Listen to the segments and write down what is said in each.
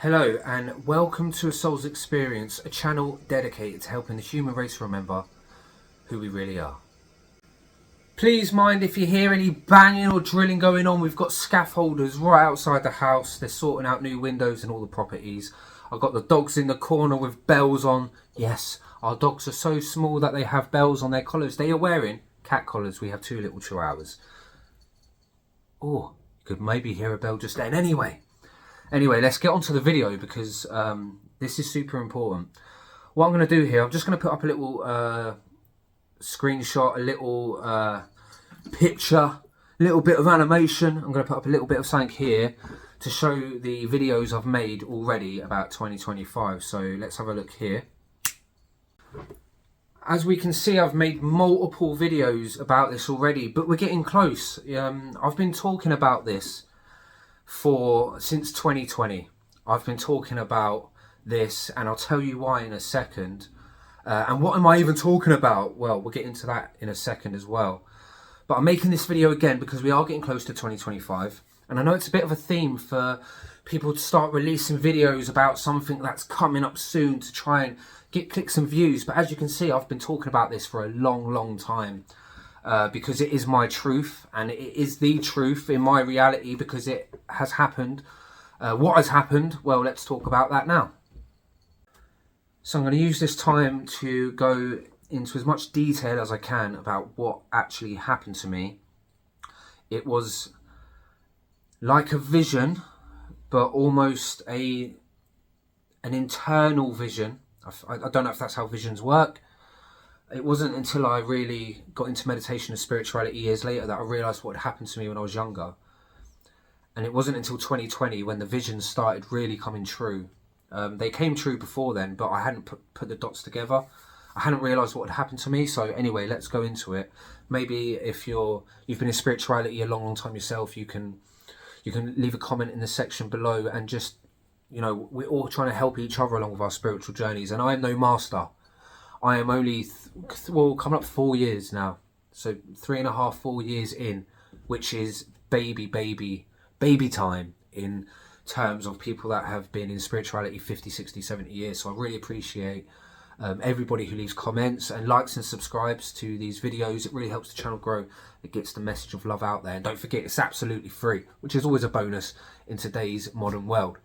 Hello and welcome to A Soul's Experience, a channel dedicated to helping the human race remember who we really are. Please mind if you hear any banging or drilling going on. We've got scaffolders right outside the house. They're sorting out new windows and all the properties. I've got the dogs in the corner with bells on. Yes, our dogs are so small that they have bells on their collars. They are wearing cat collars. We have two little chihuahuas. Oh, you could maybe hear a bell just then. Anyway, let's get on to the video because this is super important. What I'm going to do here, I'm just going to put up a little screenshot, a little picture, a little bit of animation. I'm going to put up a little bit of something here to show the videos I've made already about 2025. So let's have a look here. As we can see, I've made multiple videos about this already, but we're getting close. I've been talking about this since 2020. I've been talking about this and I'll tell you why in a second. And what am I even talking about? Well, we'll get into that in a second as well. But I'm making this video again because we are getting close to 2025. And I know it's a bit of a theme for people to start releasing videos about something that's coming up soon to try and get clicks and views. But as you can see, I've been talking about this for a long time. Because it is my truth and it is the truth in my reality because it has happened. What has happened? Well, let's talk about that now. So I'm going to use this time to go into as much detail as I can about what actually happened to me. It was like a vision, but almost an internal vision. I don't know if that's how visions work. It wasn't until I really got into meditation and spirituality years later that I realised what had happened to me when I was younger. And it wasn't until 2020 when the visions started really coming true. They came true before then, but I hadn't put the dots together. I hadn't realised what had happened to me. So anyway, let's go into it. Maybe if you've been in spirituality a long time yourself, you can leave a comment in the section below and just, we're all trying to help each other along with our spiritual journeys. And I am no master. I am only, coming up 4 years now. So 3.5, 4 years in, which is baby time in terms of people that have been in spirituality 50, 60, 70 years. So I really appreciate everybody who leaves comments and likes and subscribes to these videos. It really helps the channel grow. It gets the message of love out there. And don't forget, it's absolutely free, which is always a bonus in today's modern world.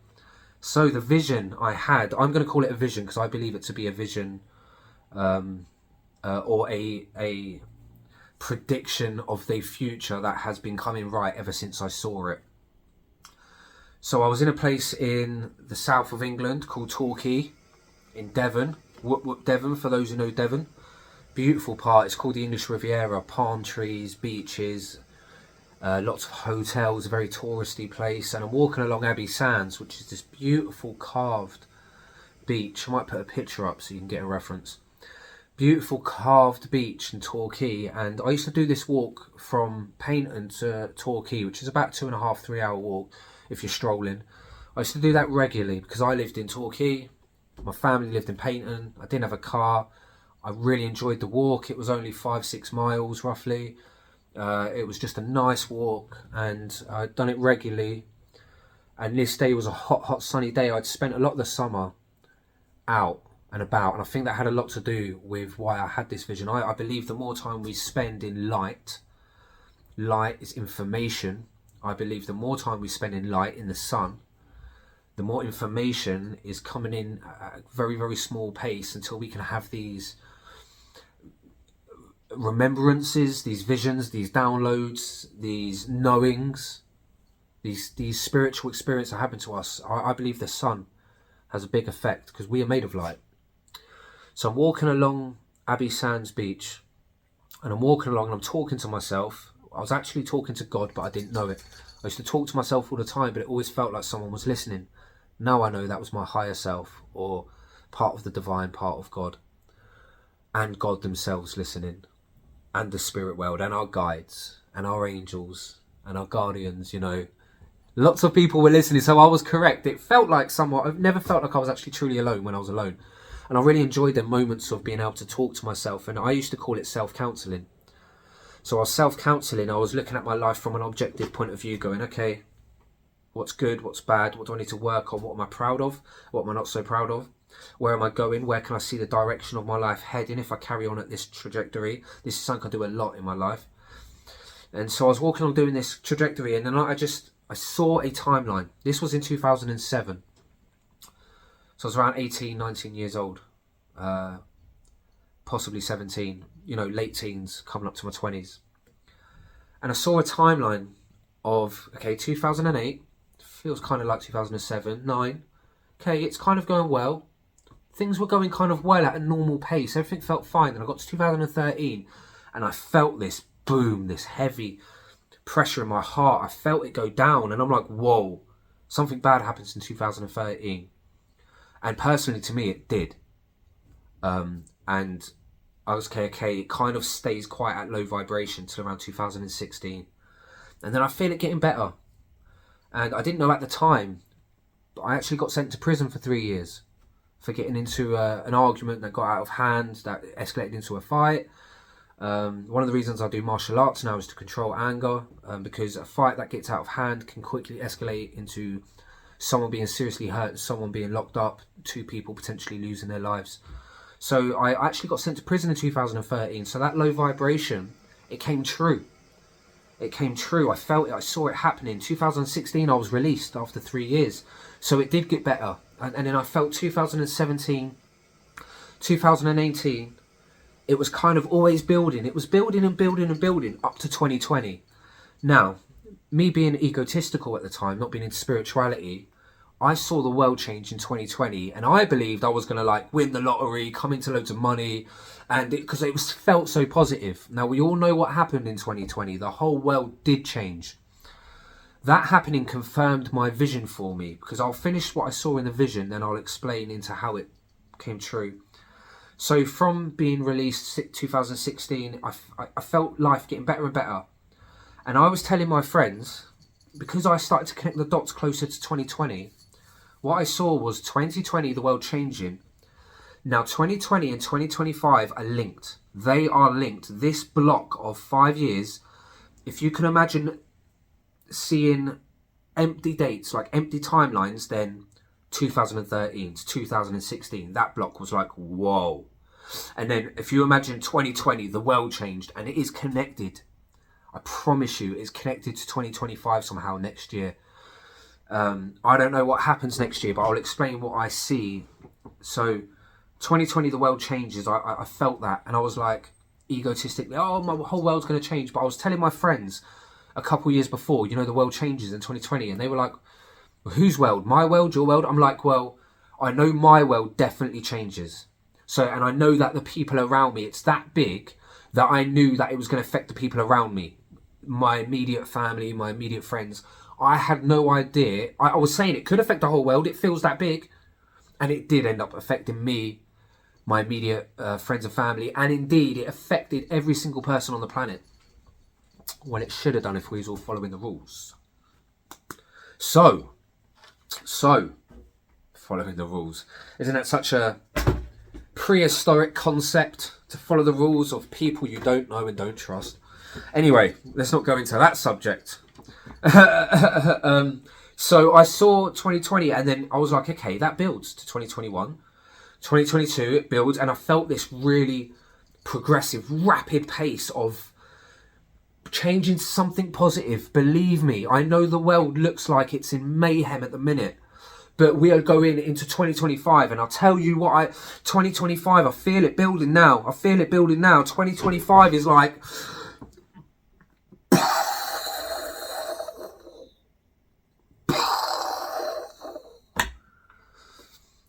So the vision I had, I'm going to call it a vision because I believe it to be a vision. Or a prediction of the future that has been coming right ever since I saw it. So I was in a place in the south of England called Torquay in Devon. Devon, for those who know Devon. Beautiful part. It's called the English Riviera. Palm trees, beaches, lots of hotels, a very touristy place. And I'm walking along Abbey Sands, which is this beautiful carved beach. I might put a picture up so you can get a reference. Beautiful carved beach in Torquay, and I used to do this walk from Paignton to Torquay, which is about 2.5, 3 hour walk if you're strolling. I used to do that regularly because I lived in Torquay, my family lived in Paignton, I didn't have a car. I really enjoyed the walk. It was only 5-6 miles roughly. It was just a nice walk and I'd done it regularly, and this day was a hot sunny day. I'd spent a lot of the summer out and about, and I think that had a lot to do with why I had this vision. I believe the more time we spend in light is information. I believe the more time we spend in light, in the sun, the more information is coming in at a very small pace until we can have these remembrances, these visions, these downloads, these knowings, these spiritual experiences that happen to us. I believe the sun has a big effect because we are made of light. So I'm walking along Abbey Sands Beach, and I'm walking along and I'm talking to myself. I was actually talking to God, but I didn't know it. I used to talk to myself all the time, but it always felt like someone was listening. Now I know that was my higher self, or part of the divine, part of God, and God themselves listening, and the spirit world, and our guides, and our angels, and our guardians, Lots of people were listening, so I was correct. It felt like I've never felt like I was actually truly alone when I was alone. And I really enjoyed the moments of being able to talk to myself. And I used to call it self-counselling. So I was self-counselling. I was looking at my life from an objective point of view going, okay, what's good, what's bad, what do I need to work on, what am I proud of, what am I not so proud of, where am I going, where can I see the direction of my life heading if I carry on at this trajectory. This is something I do a lot in my life. And so I was walking on doing this trajectory, and then I saw a timeline. This was in 2007. So I was around 18, 19 years old, possibly 17, late teens, coming up to my 20s. And I saw a timeline of, 2008, feels kind of like 2007, 9. Okay, it's kind of going well. Things were going kind of well at a normal pace. Everything felt fine. Then I got to 2013, and I felt this boom, this heavy pressure in my heart. I felt it go down, and I'm like, whoa, something bad happens in 2013. And personally, to me, it did. And I was okay, it kind of stays quite at low vibration till around 2016. And then I feel it getting better. And I didn't know at the time, but I actually got sent to prison for 3 years for getting into an argument that got out of hand, that escalated into a fight. One of the reasons I do martial arts now is to control anger, because a fight that gets out of hand can quickly escalate into someone being seriously hurt, someone being locked up, 2 people potentially losing their lives. So I actually got sent to prison in 2013. So that low vibration, it came true. It came true. I felt it. I saw it happening. 2016, I was released after 3 years. So it did get better. And then I felt 2017, 2018, it was kind of always building. It was building and building and building up to 2020. Now, me being egotistical at the time, not being into spirituality, I saw the world change in 2020, and I believed I was going to win the lottery, come into loads of money, and because it was felt so positive. Now, we all know what happened in 2020. The whole world did change. That happening confirmed my vision for me, because I'll finish what I saw in the vision, then I'll explain into how it came true. So from being released 2016, I felt life getting better and better. And I was telling my friends, because I started to connect the dots closer to 2020, what I saw was 2020, the world changing. Now 2020 and 2025 are linked. They are linked. This block of 5 years, if you can imagine seeing empty dates, like empty timelines, then 2013 to 2016, that block was like, whoa. And then if you imagine 2020, the world changed, and it is connected. I promise you, it's connected to 2025 somehow next year. I don't know what happens next year, but I'll explain what I see. So 2020, the world changes. I felt that, and I was like, egotistically, oh, my whole world's going to change. But I was telling my friends a couple years before, the world changes in 2020, and they were like, whose world? My world, your world? I'm like, well, I know my world definitely changes. So, and I know that the people around me, it's that big that I knew that it was going to affect the people around me, my immediate family, my immediate friends. I had no idea. I was saying it could affect the whole world. It feels that big. And it did end up affecting me, my immediate friends and family. And indeed, it affected every single person on the planet. Well, it should have done if we was all following the rules. So, following the rules. Isn't that such a prehistoric concept, to follow the rules of people you don't know and don't trust? Anyway, let's not go into that subject. So I saw 2020, and then I was like, okay, that builds to 2021. 2022, it builds, and I felt this really progressive, rapid pace of changing to something positive. Believe me, I know the world looks like it's in mayhem at the minute, but we are going into 2025, and I'll tell you what, 2025, I feel it building now. 2025 is like,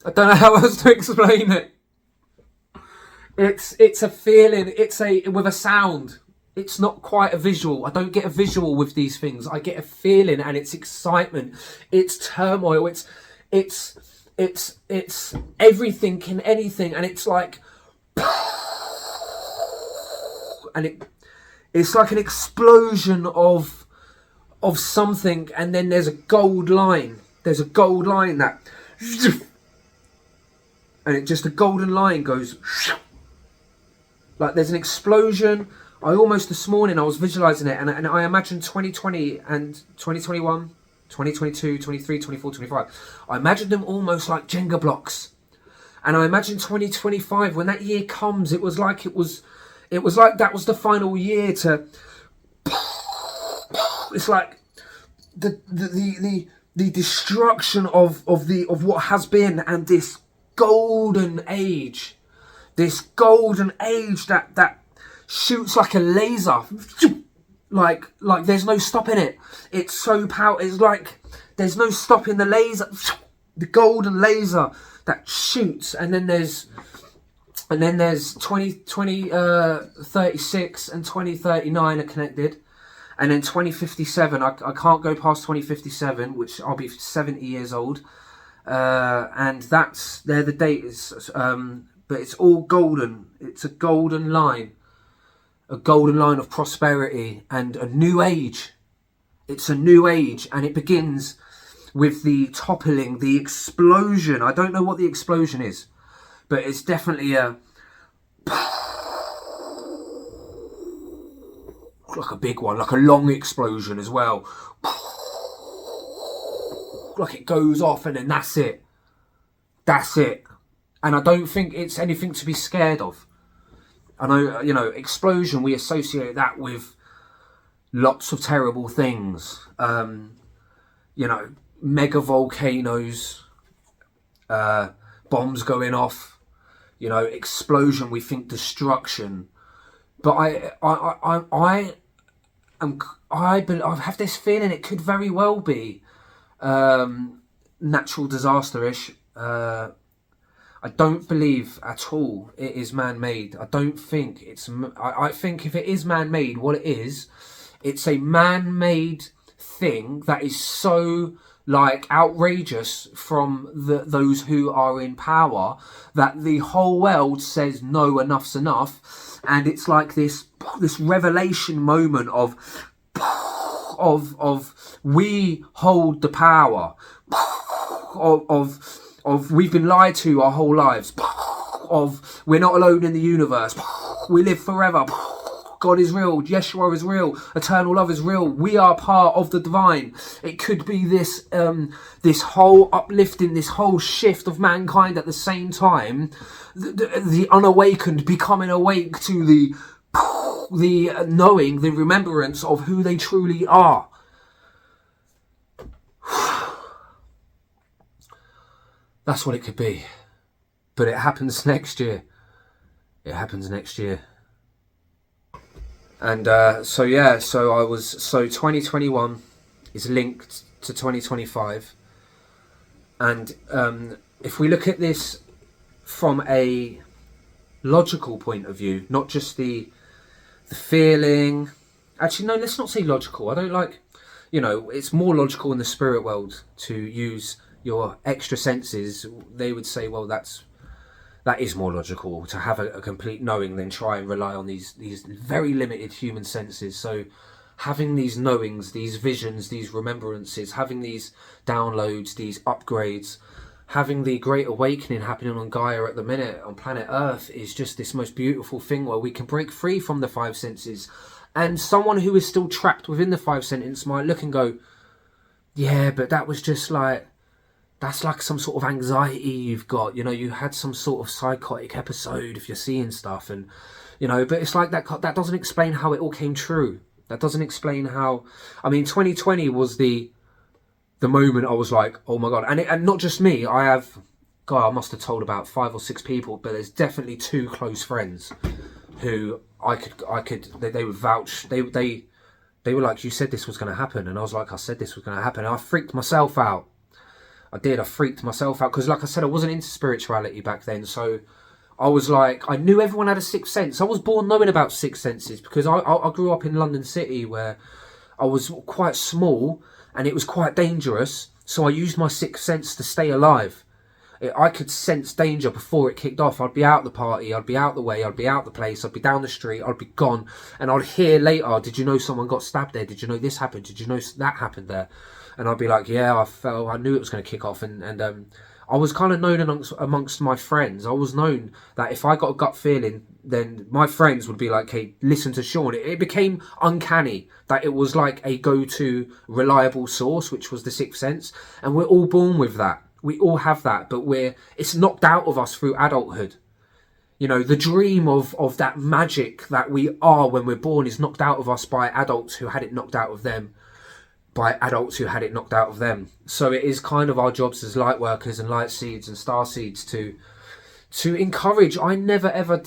I don't know how else to explain it. It's a feeling, with a sound. It's not quite a visual. I don't get a visual with these things. I get a feeling, and it's excitement. It's turmoil. It's everything and anything, and it's like, and it's like an explosion of something, and then there's a gold line. There's a gold line that, and a golden line goes, like there's an explosion. This morning I was visualizing it, and I imagined 2020 and 2021 2022, 23, 24, 25. I imagine them almost like Jenga blocks. And I imagine 2025, when that year comes, it was like that was the final year to. It's like the destruction of what has been, and this golden age that shoots like a laser. Like there's no stopping it. It's so powerful. It's like there's no stopping the laser, the golden laser that shoots. And then there's 2036 and 2039 are connected, and then 2057. I can't go past 2057, which I'll be 70 years old, and they're the dates. But it's all golden. It's a golden line. A golden line of prosperity and a new age. It's a new age, and it begins with the toppling, the explosion. I don't know what the explosion is, but it's definitely like a big one, like a long explosion as well. Like it goes off and then that's it. That's it. And I don't think it's anything to be scared of. I know, explosion, we associate that with lots of terrible things. Mega volcanoes, bombs going off, explosion, we think destruction. But I have this feeling it could very well be natural disaster-ish. I don't believe at all it is man-made. I don't think it's. I think if it is man-made, what it is, it's a man-made thing that is so outrageous from those who are in power that the whole world says no, enough's enough, and it's like this revelation moment of we hold the power of we've been lied to our whole lives, of we're not alone in the universe, we live forever, God is real, Yeshua is real, eternal love is real, we are part of the divine. It could be this whole uplifting, this whole shift of mankind at the same time, the unawakened becoming awake to the knowing, the remembrance of who they truly are. That's what it could be. But it happens next year. It happens next year. And so 2021 is linked to 2025. And if we look at this from a logical point of view, not just the feeling. Actually, no, let's not say logical. I don't like, it's more logical in the spirit world to use your extra senses. They would say, well, that is more logical to have a complete knowing than try and rely on these very limited human senses. So having these knowings, these visions, these remembrances, having these downloads, these upgrades, having the great awakening happening on Gaia at the minute on planet Earth is just this most beautiful thing where we can break free from the five senses. And someone who is still trapped within the five senses might look and go, yeah, but that was just that's like some sort of anxiety you've got, you had some sort of psychotic episode if you're seeing stuff, and but it's like that doesn't explain how it all came true. That doesn't explain how. 2020 was the moment I was like, oh my god, and not just me. I must have told about 5 or 6 people, but there's definitely 2 close friends who I could they would vouch. They were like, you said this was going to happen, and I was like, I said this was going to happen, and I freaked myself out. I freaked myself out because, like I said, I wasn't into spirituality back then. So I was like, I knew everyone had a sixth sense. I was born knowing about sixth senses because I grew up in London City where I was quite small and it was quite dangerous. So I used my sixth sense to stay alive. I could sense danger before it kicked off. I'd be out the party, I'd be out the way, I'd be out the place, I'd be down the street, I'd be gone. And I'd hear later, did you know someone got stabbed there? Did you know this happened? Did you know that happened there? And I'd be like, yeah, I knew it was going to kick off. And I was kind of known amongst my friends. I was known that if I got a gut feeling, then my friends would be like, hey, listen to Sean. It became uncanny that it was like a go-to reliable source, which was the Sixth Sense. And we're all born with that. We all have that, but it's knocked out of us through adulthood. You know, the dream of that magic that we are when we're born is knocked out of us by adults who had it knocked out of them, by adults who had it knocked out of them. So it is kind of our jobs as light workers and light seeds and star seeds to encourage. I never ever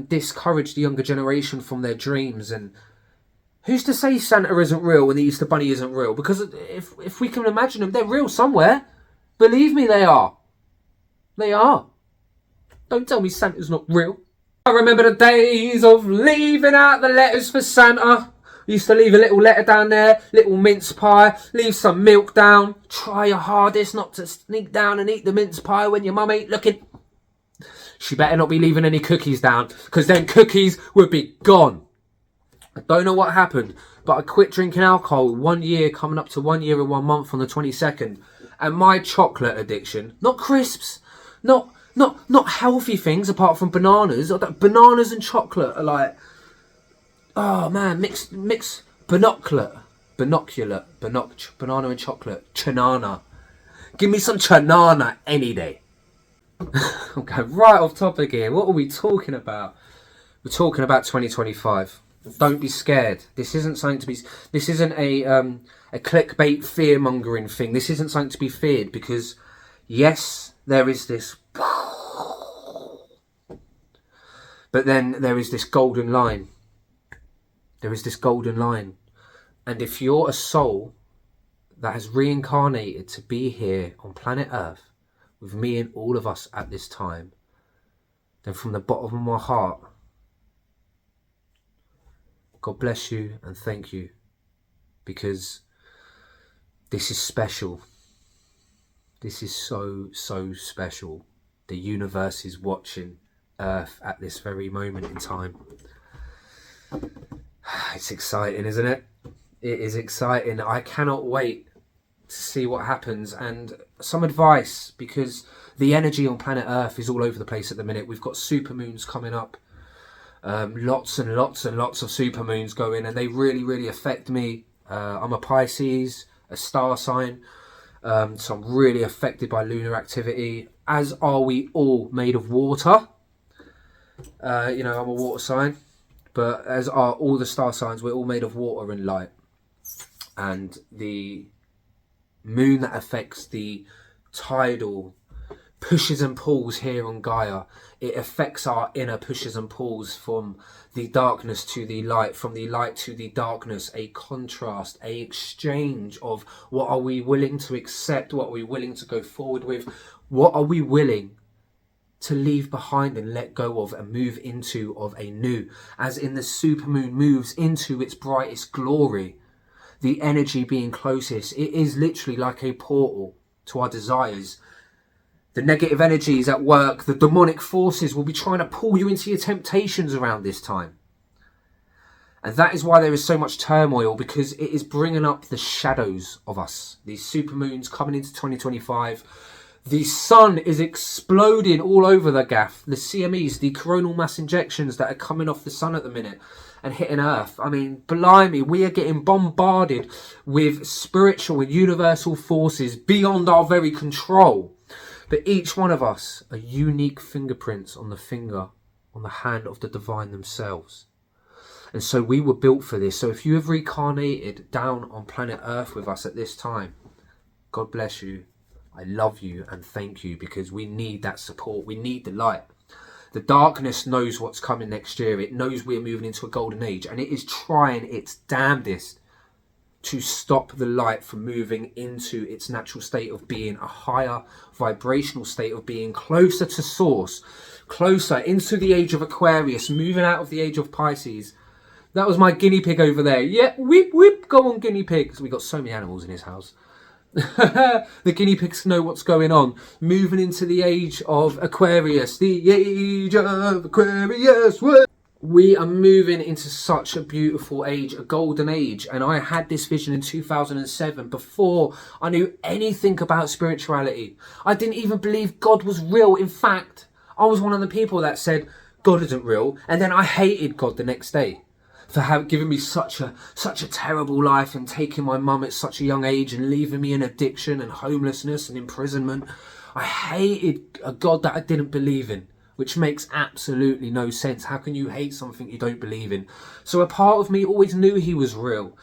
discourage the younger generation from their dreams. And who's to say Santa isn't real and the Easter Bunny isn't real? Because if we can imagine them, they're real somewhere. Believe me, they are. They are. Don't tell me Santa's not real. I remember the days of leaving out the letters for Santa. Used to leave a little letter down there, little mince pie, leave some milk down. Try your hardest not to sneak down and eat the mince pie when your mum ain't looking. She better not be leaving any cookies down, because then cookies would be gone. I don't know what happened, but I quit drinking alcohol 1 year, coming up to 1 year and 1 month on the 22nd. And my chocolate addiction, not crisps, not healthy things apart from bananas. Bananas and chocolate are like, oh man, mix banana and chocolate, chanana. Give me some chanana any day. I'm going right off topic here. What are we talking about? We're talking about 2025. Don't be scared. This isn't something to be. This isn't a clickbait fear mongering thing. This isn't something to be feared, because yes, there is this. But then there is this golden line. There is this golden line. And if you're a soul that has reincarnated to be here on planet Earth with me and all of us at this time, then from the bottom of my heart, God bless you and thank you, because this is special. This is so, so special. The universe is watching Earth at this very moment in time. It's exciting, isn't it? It is exciting. I cannot wait to see what happens. And some advice, because the energy on planet Earth is all over the place at the minute. We've got supermoons coming up. Lots and lots and lots of supermoons going, and they really, really affect me. I'm a Pisces, a star sign. So I'm really affected by lunar activity, as are we all, made of water. I'm a water sign, but as are all the star signs, we're all made of water and light. And the moon that affects the tidal pushes and pulls here on Gaia, it affects our inner pushes and pulls from the darkness to the light, from the light to the darkness, a contrast, a exchange of what are we willing to accept, what are we willing to go forward with, what are we willing to leave behind and let go of and move into of a new. As in the supermoon moves into its brightest glory, the energy being closest, it is literally like a portal to our desires. The negative energies at work, the demonic forces will be trying to pull you into your temptations around this time. And that is why there is so much turmoil, because it is bringing up the shadows of us. These supermoons coming into 2025. The sun is exploding all over the gaff. The CMEs, the coronal mass injections that are coming off the sun at the minute and hitting Earth. I mean, blimey, we are getting bombarded with spiritual and universal forces beyond our very control. But each one of us are unique fingerprints on the finger, on the hand of the divine themselves. And so we were built for this. So if you have reincarnated down on planet Earth with us at this time, God bless you. I love you and thank you, because we need that support. We need the light. The darkness knows what's coming next year. It knows we're moving into a golden age, and it is trying its damnedest to stop the light from moving into its natural state of being, a higher vibrational state of being, closer to source, closer into the age of Aquarius, moving out of the age of Pisces. That was my guinea pig over there. Yeah, whip, whip, go on guinea pigs. We got so many animals in his house. The guinea pigs know what's going on. Moving into the age of Aquarius. The age of Aquarius. What? We are moving into such a beautiful age, a golden age. And I had this vision in 2007 before I knew anything about spirituality. I didn't even believe God was real. In fact, I was one of the people that said God isn't real. And then I hated God the next day for giving me such a terrible life and taking my mum at such a young age and leaving me in addiction and homelessness and imprisonment. I hated a God that I didn't believe in, which makes absolutely no sense. How can you hate something you don't believe in? So a part of me always knew he was real,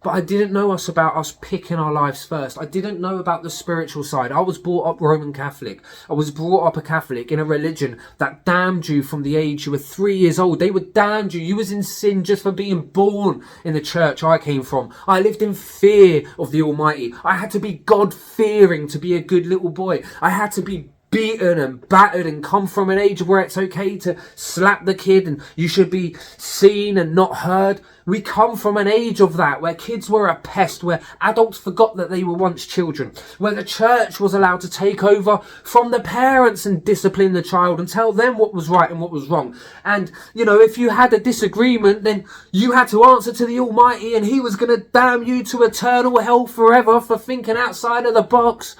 but I didn't know about us picking our lives first. I didn't know about the spiritual side. I was brought up Roman Catholic. I was brought up a Catholic in a religion that damned you from the age you were 3 years old. They would damn you. You was in sin just for being born in the church I came from. I lived in fear of the Almighty. I had to be God-fearing to be a good little boy. I had to be beaten and battered and come from an age where it's okay to slap the kid and you should be seen and not heard. We come from an age of that, where kids were a pest, where adults forgot that they were once children, where the church was allowed to take over from the parents and discipline the child and tell them what was right and what was wrong. And, you know, if you had a disagreement, then you had to answer to the Almighty and he was going to damn you to eternal hell forever for thinking outside of the box.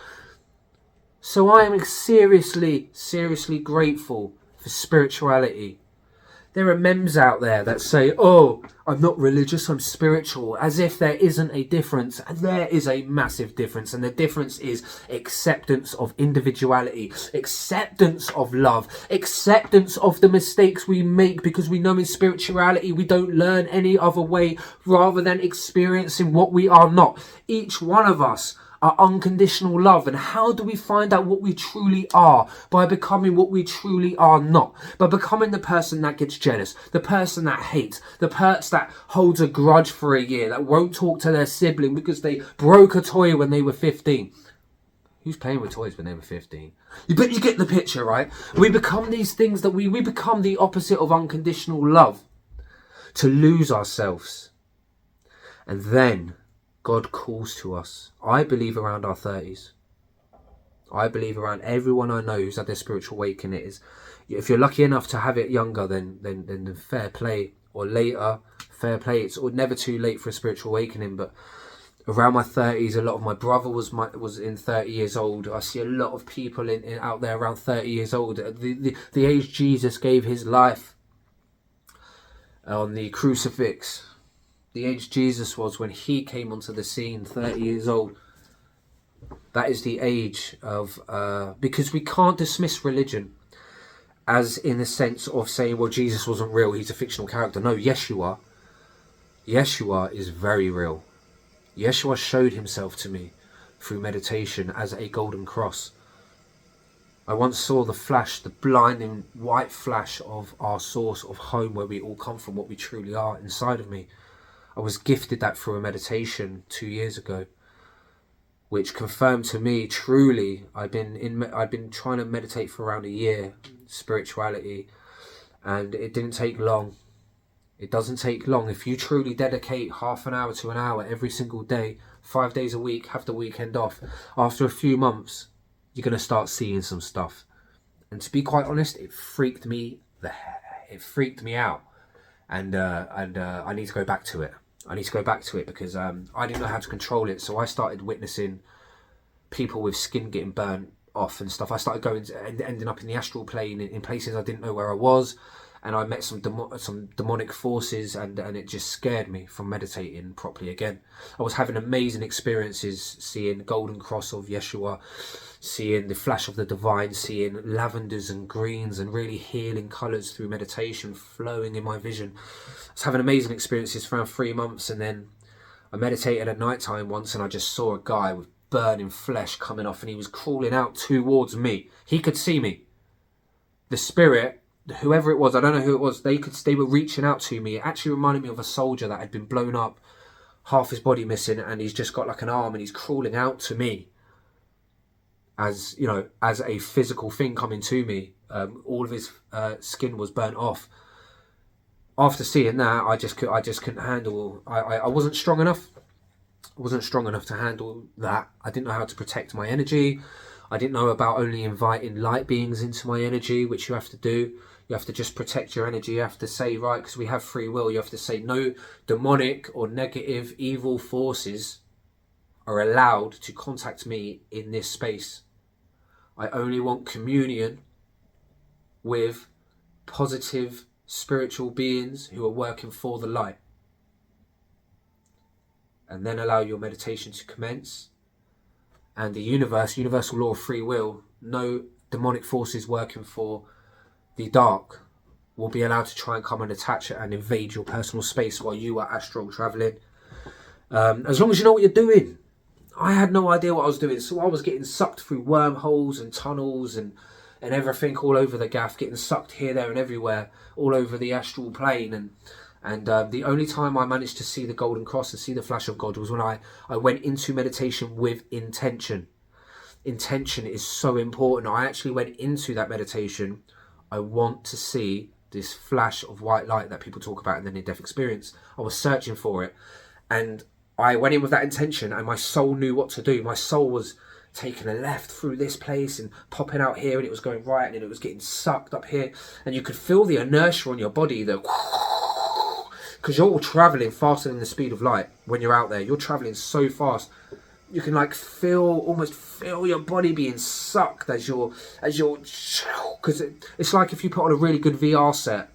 So I am seriously grateful for spirituality. There are memes out there that say, oh, I'm not religious, I'm spiritual, as if there isn't a difference. And there is a massive difference. And the difference is acceptance of individuality, acceptance of love, acceptance of the mistakes we make, because we know in spirituality we don't learn any other way rather than experiencing what we are not. Each one of us are unconditional love. And how do we find out what we truly are? By becoming what we truly are not. By becoming the person that gets jealous, the person that hates, the person that holds a grudge for a year, that won't talk to their sibling because they broke a toy when they were 15. Who's playing with toys when they were 15? But you get the picture, right? We become these things that we become the opposite of unconditional love, to lose ourselves. And then God calls to us. I believe around our 30s. I believe around everyone I know who's had their spiritual awakening. It is, if you're lucky enough to have it younger, then fair play, or later, fair play. It's never too late for a spiritual awakening. But around my 30s, a lot of my brother was in 30 years old. I see a lot of people out there around 30 years old. The age Jesus gave his life on the crucifix. The age Jesus was when he came onto the scene, 30 years old. That is the age of... because we can't dismiss religion as in the sense of saying, well, Jesus wasn't real, he's a fictional character. No, Yeshua. Yeshua is very real. Yeshua showed himself to me through meditation as a golden cross. I once saw the flash, the blinding white flash of our source of home, where we all come from, what we truly are inside of me. I was gifted that through a meditation 2 years ago, which confirmed to me truly. I've been trying to meditate for around a year, spirituality, and it didn't take long. It doesn't take long. If you truly dedicate half an hour to an hour every single day, 5 days a week, have the weekend off, after a few months, you're going to start seeing some stuff. And to be quite honest, it freaked me out. And I need to go back to it. Because I didn't know how to control it. So I started witnessing people with skin getting burnt off and stuff. I started going and ending up in the astral plane in places I didn't know where I was. And I met some demonic forces, and it just scared me from meditating properly again. I was having amazing experiences, seeing the golden cross of Yeshua, seeing the flash of the divine, seeing lavenders and greens and really healing colours through meditation flowing in my vision. I was having amazing experiences for around 3 months, and then I meditated at night time once, and I just saw a guy with burning flesh coming off, and he was crawling out towards me. He could see me. The spirit, whoever it was, I don't know who it was, they were reaching out to me. It actually reminded me of a soldier that had been blown up, half his body missing, and he's just got like an arm, and he's crawling out to me as, you know, as a physical thing coming to me. All of his skin was burnt off. After seeing that, I just couldn't handle. I wasn't strong enough. I wasn't strong enough to handle that. I didn't know how to protect my energy. I didn't know about only inviting light beings into my energy, which you have to do. You have to just protect your energy. You have to say, right, because we have free will, you have to say no demonic or negative evil forces are allowed to contact me in this space. I only want communion with positive spiritual beings who are working for the light. And then allow your meditation to commence. And the universal law of free will, no demonic forces working for the dark will be allowed to try and come and attach it and invade your personal space while you are astral traveling. As long as you know what you're doing. I had no idea what I was doing, so I was getting sucked through wormholes and tunnels and everything all over the gaff, getting sucked here, there and everywhere, all over the astral plane. And the only time I managed to see the golden cross and see the flash of God was when I went into meditation with intention. Intention is so important. I actually went into that meditation. I want to see this flash of white light that people talk about in the near-death experience. I was searching for it. And I went in with that intention, and my soul knew what to do. My soul was taking a left through this place and popping out here, and it was going right, and then it was getting sucked up here. And you could feel the inertia on your body, because you're all traveling faster than the speed of light when you're out there. You're traveling so fast. You can like almost feel your body being sucked as you're, because it's like if you put on a really good VR set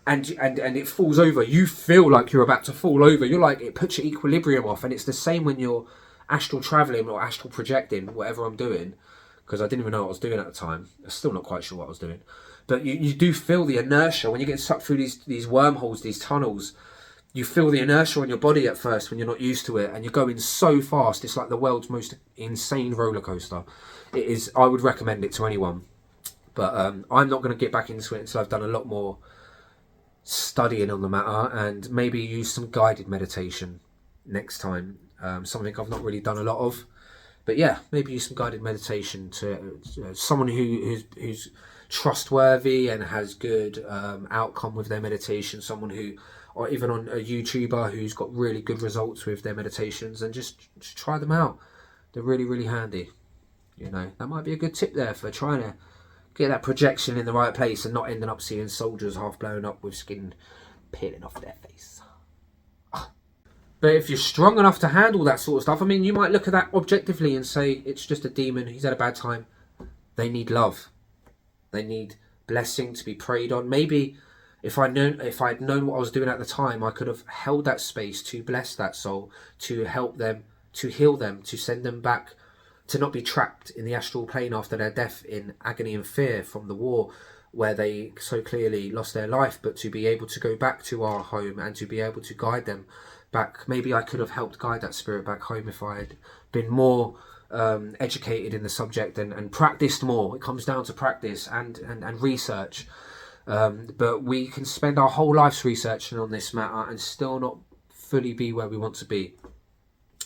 and it falls over, you feel like you're about to fall over. You're like, it puts your equilibrium off. And it's the same when you're astral traveling or astral projecting, whatever I'm doing, because I didn't even know what I was doing at the time. I'm still not quite sure what I was doing. But you do feel the inertia when you get sucked through these wormholes, these tunnels. You feel the inertia on your body at first when you're not used to it, and you're going so fast. It's like the world's most insane roller coaster. It is. I would recommend it to anyone, but I'm not going to get back into it until I've done a lot more studying on the matter and maybe use some guided meditation next time. Something I've not really done a lot of, but yeah, maybe use some guided meditation to someone who's trustworthy and has good outcome with their meditation. Someone who, or even on a YouTuber who's got really good results with their meditations, and just try them out. They're really, really handy. You know, that might be a good tip there for trying to get that projection in the right place and not ending up seeing soldiers half blown up with skin peeling off their face. But if you're strong enough to handle that sort of stuff, I mean, you might look at that objectively and say, it's just a demon, he's had a bad time. They need love. They need blessing to be prayed on. Maybe if I'd known what I was doing at the time, I could have held that space to bless that soul, to help them, to heal them, to send them back, to not be trapped in the astral plane after their death in agony and fear from the war where they so clearly lost their life, but to be able to go back to our home and to be able to guide them back. Maybe I could have helped guide that spirit back home if I had been more educated in the subject and practiced more. It comes down to practice and research. But we can spend our whole lives researching on this matter and still not fully be where we want to be.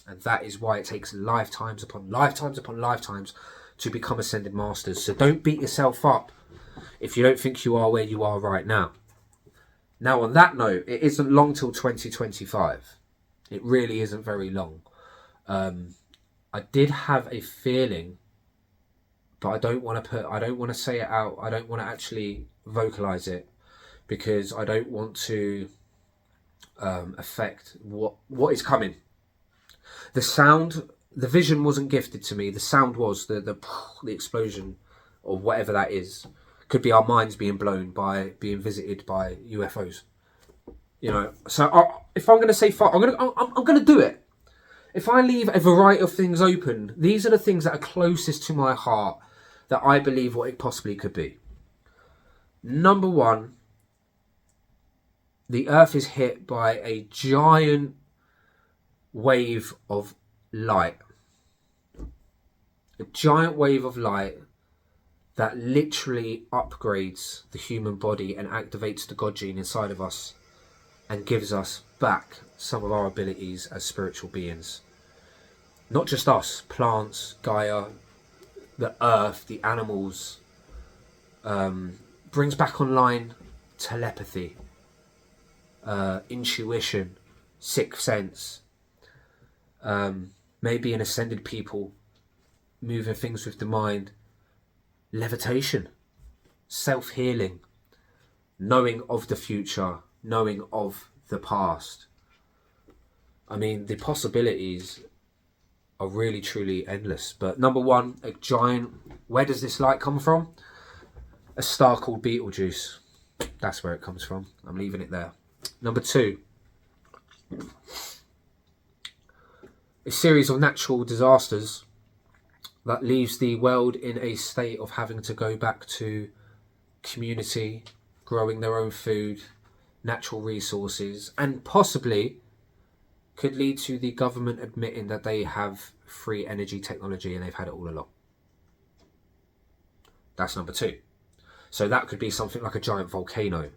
And that is why it takes lifetimes upon lifetimes upon lifetimes to become ascended masters. So don't beat yourself up if you don't think you are where you are right now. Now, on that note, it isn't long till 2025. It really isn't very long. I did have a feeling, but I don't want to say it out. I don't want to actually vocalize it because I don't want to affect what is coming. The sound, the vision wasn't gifted to me. The sound was the explosion or whatever that is. Could be our minds being blown by being visited by UFOs. You know, so if I'm going to say I'm going to do it. If I leave a variety of things open, these are the things that are closest to my heart that I believe what it possibly could be. Number one, the Earth is hit by a giant wave of light. A giant wave of light that literally upgrades the human body and activates the God gene inside of us and gives us back some of our abilities as spiritual beings. Not just us, plants, Gaia, the earth, the animals. Brings back online telepathy, intuition, sixth sense, maybe an ascended people moving things with the mind, levitation, self-healing, knowing of the future, knowing of the past. I mean, the possibilities are really, truly endless. But number one, a giant... Where does this light come from? A star called Betelgeuse. That's where it comes from. I'm leaving it there. Number two, a series of natural disasters that leaves the world in a state of having to go back to community, growing their own food, natural resources, and possibly could lead to the government admitting that they have free energy technology and they've had it all along. That's number two. So that could be something like a giant volcano,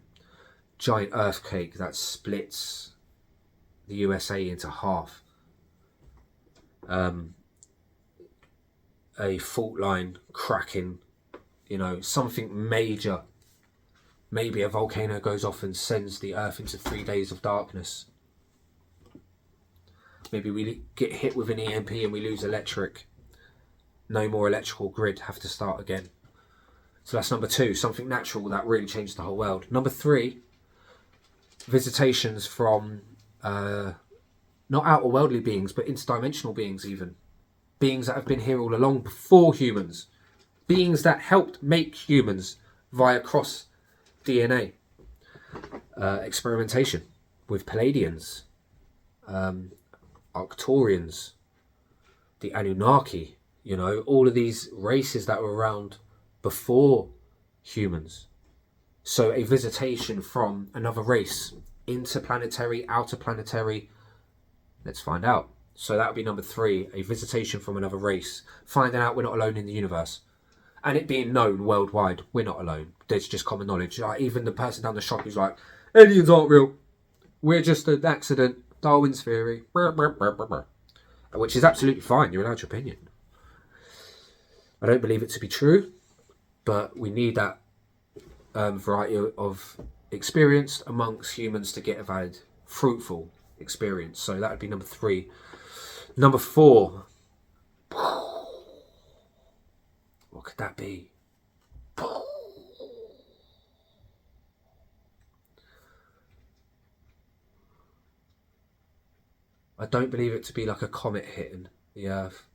giant earthquake that splits the USA into half. A fault line cracking, something major. Maybe a volcano goes off and sends the earth into 3 days of darkness. Maybe we get hit with an EMP and we lose electric. No more electrical grid, have to start again. So that's number two, something natural that really changed the whole world. Number three, visitations from not outer worldly beings, but interdimensional beings even. Beings that have been here all along before humans. Beings that helped make humans via cross DNA. Experimentation with Palladians, Arcturians, the Anunnaki, all of these races that were around before humans. So a visitation from another race, interplanetary, outer planetary, let's find out. So that would be number three, a visitation from another race, finding out we're not alone in the universe. And it being known worldwide, we're not alone. There's just common knowledge. Like even the person down the shop who's like, aliens aren't real. We're just an accident. Darwin's theory. Which is absolutely fine. You're allowed your opinion. I don't believe it to be true, but we need that variety of experience amongst humans to get a valid, fruitful experience. So that would be number three. Number four. What could that be? I don't believe it to be like a comet hitting the Earth.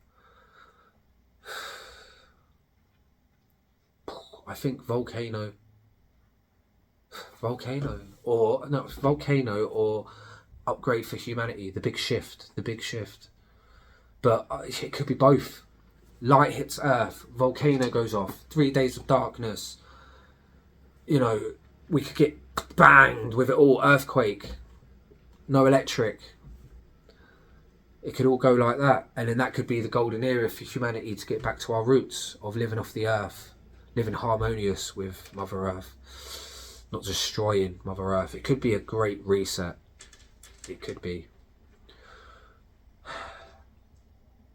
I think volcano or upgrade for humanity, the big shift. But it could be both. Light hits Earth, volcano goes off, 3 days of darkness. We could get banged with it all, earthquake, no electric. It could all go like that, and then that could be the golden era for humanity to get back to our roots of living off the earth, living harmonious with Mother Earth, not destroying Mother Earth. It could be a great reset. It could be.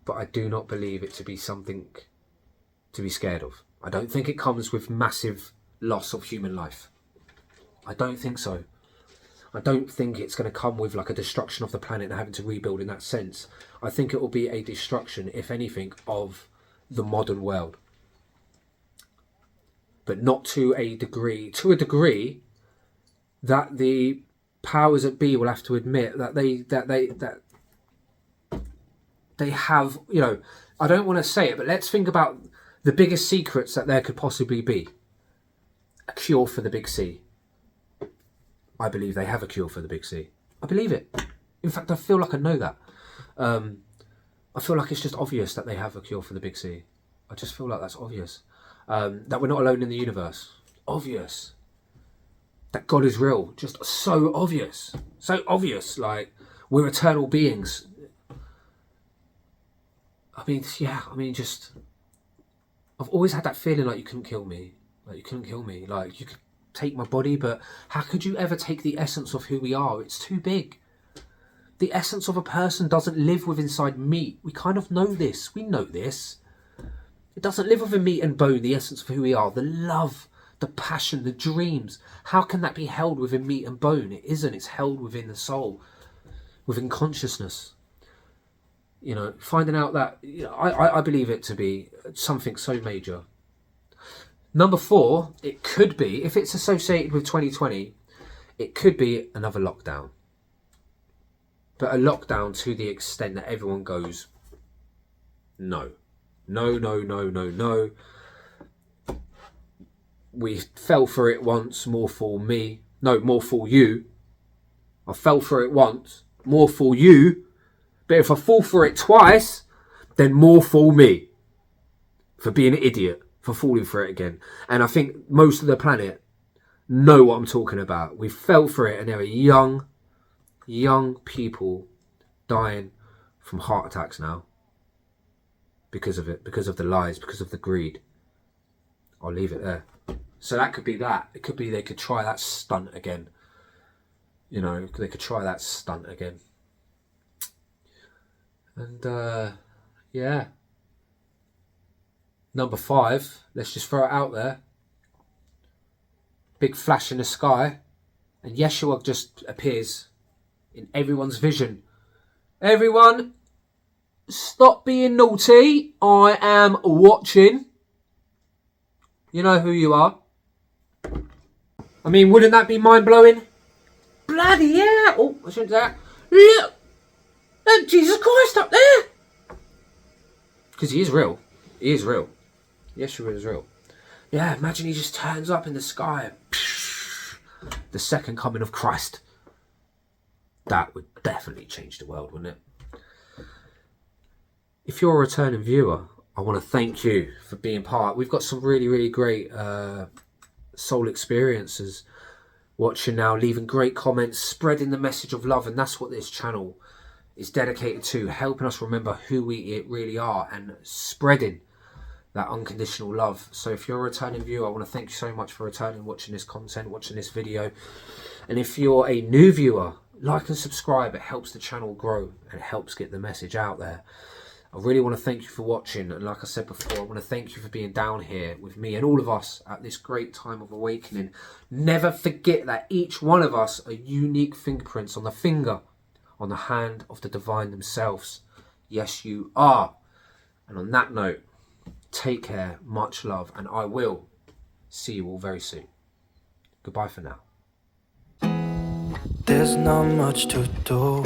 But I do not believe it to be something to be scared of. I don't think it comes with massive loss of human life. I don't think so. I don't think it's going to come with like a destruction of the planet and having to rebuild in that sense. I think it will be a destruction, if anything, of the modern world. But not to a degree. To a degree that the powers that be will have to admit that they have, I don't want to say it, but let's think about the biggest secrets that there could possibly be. A cure for the big C. I believe they have a cure for the big C. I believe it. In fact, I feel like I know that. I feel like it's just obvious that they have a cure for the big C. I just feel like that's obvious. That we're not alone in the universe. Obvious. That God is real. Just so obvious. So obvious. Like, we're eternal beings. I've always had that feeling like you couldn't kill me. Like, you could take my body, but how could you ever take the essence of who we are? It's too big. The essence of a person doesn't live within inside meat. We kind of know this. We know this. It doesn't live within meat and bone, the essence of who we are. The love, the passion, the dreams. How can that be held within meat and bone? It isn't. It's held within the soul, within consciousness. Finding out that, I believe it to be something so major. Number 4, it could be, if it's associated with 2020, it could be another lockdown. But a lockdown to the extent that everyone goes, no. No, no, no, no, no. We fell for it once, more for me. No, more for you. I fell for it once, more for you. But if I fall for it twice, then more for me. For being an idiot, for falling for it again. And I think most of the planet know what I'm talking about. We fell for it and there are young people dying from heart attacks now. Because of it, because of the lies, because of the greed. I'll leave it there. So that could be that. It could be they could try that stunt again. You know, they could try that stunt again. And, yeah. Number 5, let's just throw it out there. Big flash in the sky. And Yeshua just appears in everyone's vision. Everyone, stop being naughty. I am watching. You know who you are. I mean, wouldn't that be mind-blowing? Bloody hell. Oh, I shouldn't say that. Look. Look, Jesus Christ up there. Because he is real. He is real. Yeshua is real. Yeah, imagine he just turns up in the sky. The second coming of Christ. That would definitely change the world, wouldn't it? If you're a returning viewer, I want to thank you for being part. We've got some really, really great soul experiences watching now, leaving great comments, spreading the message of love. And that's what this channel is dedicated to, helping us remember who we really are and spreading that unconditional love. So if you're a returning viewer, I want to thank you so much for returning, watching this content, watching this video. And if you're a new viewer, like and subscribe. It helps the channel grow and helps get the message out there. I really want to thank you for watching, and like I said before, I want to thank you for being down here with me and all of us at this great time of awakening. Never forget that each one of us are unique fingerprints on the finger, on the hand of the divine themselves. Yes, you are. And on that note, take care, much love, and I will see you all very soon. Goodbye for now. There's not much to do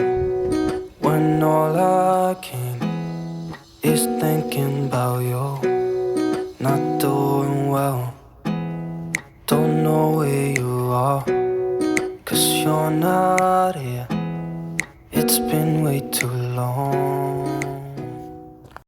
when all I can is thinking about you. Not doing well, don't know where you are, 'cause you're not here. It's been way too long.